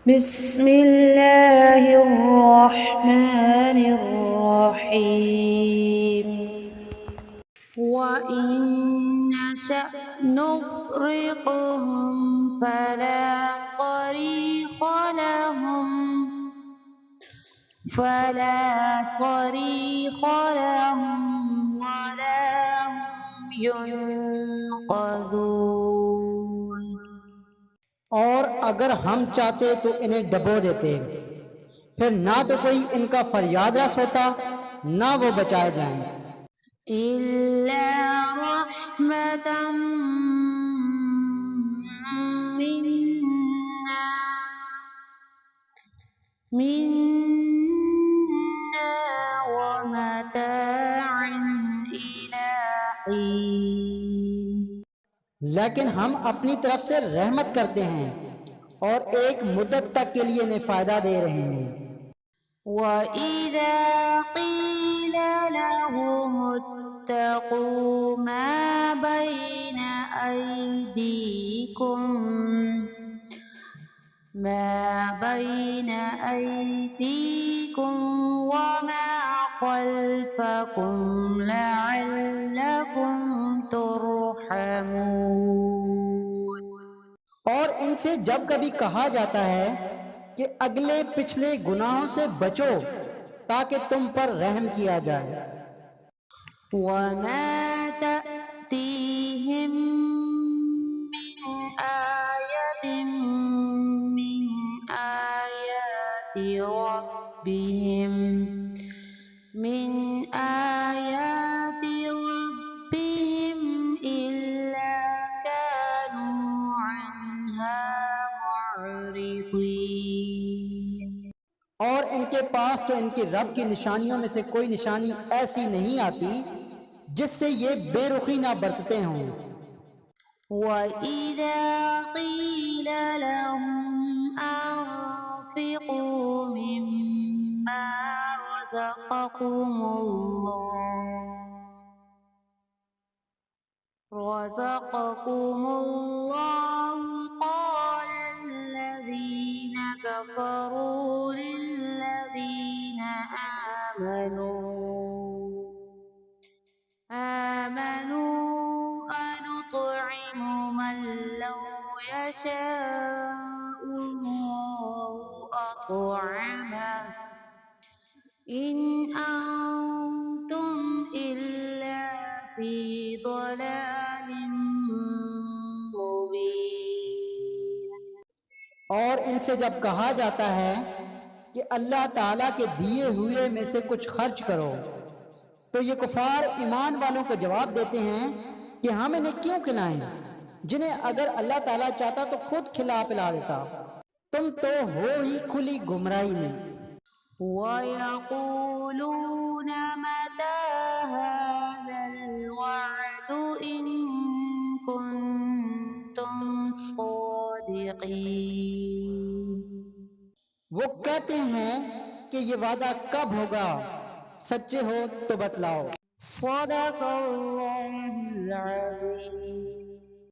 بسم اللہ الرحمن الرحیم وَإِن نَّشَأْ نُغْرِقْهُمْ فَلَا صَرِيخَ لَهُمْ وَلَا هُمْ يُنقَذُونَ۔ اور اگر ہم چاہتے تو انہیں ڈبو دیتے، پھر نہ تو کوئی ان کا فریاد رس ہوتا، نہ وہ بچائے جائیں۔ إِلَّا رَحْمَةً مِنَّا وَمَتَاعًا إِلَىٰ حِينٍ۔ لیکن ہم اپنی طرف سے رحمت کرتے ہیں اور ایک مدت تک کے لیے انہیں فائدہ دے رہے ہیں۔ وَإِذَا قِيلَ لَهُمُ اتَّقُوا مَا بَيْنَ أَيْدِيكُمْ وَمَا خَلْفَكُمْ لَعَلَّكُمْ تُرْحَمُونَ۔ اور ان سے جب کبھی کہا جاتا ہے کہ اگلے پچھلے گناہوں سے بچو تاکہ تم پر رحم کیا جائے۔ وَمَا تَأْتِيهِم مِّنْ آيَاتِ رَبِّهِمْ إِلَّا كَانُوا عَنْهَا مُعْرِضِينَ۔ اور ان کے پاس تو ان کے رب کی نشانیوں میں سے کوئی نشانی ایسی نہیں آتی جس سے یہ بے رخی نہ برتتے ہوں۔ وَإِذَا قِيلَ لَهُمْ أَنفِقُوا مِمَّا رَزَقَكُمُ اللَّهُ قَالَ الَّذِينَ كَفَرُوا لِلَّذِينَ آمَنُوا أَنُطْعِمُ مَن لَّوْ يَشَاءُ اللَّهُ أَطْعَمَهُ إِنْ أَنتُمْ إِلَّا فِي ضَلَالٍ مُّبِينٍ۔ اور ان سے جب کہا جاتا ہے کہ اللہ تعالیٰ کے دیے ہوئے میں سے کچھ خرچ کرو، تو یہ کفار ایمان والوں کو جواب دیتے ہیں کہ ہم انہیں کیوں کھلائیں جنہیں اگر اللہ تعالیٰ چاہتا تو خود کھلا پلا دیتا، تم تو ہو ہی کھلی گمراہی میں۔ وَيَقُولُونَ مَتَىٰ هَٰذَا الْوَعْدُ إِن كُنتُمْ صَادِقِينَ۔ وہ کہتے ہیں کہ یہ وعدہ کب ہوگا، سچے ہو تو بتلاؤ۔ صدق اللہ العظیم۔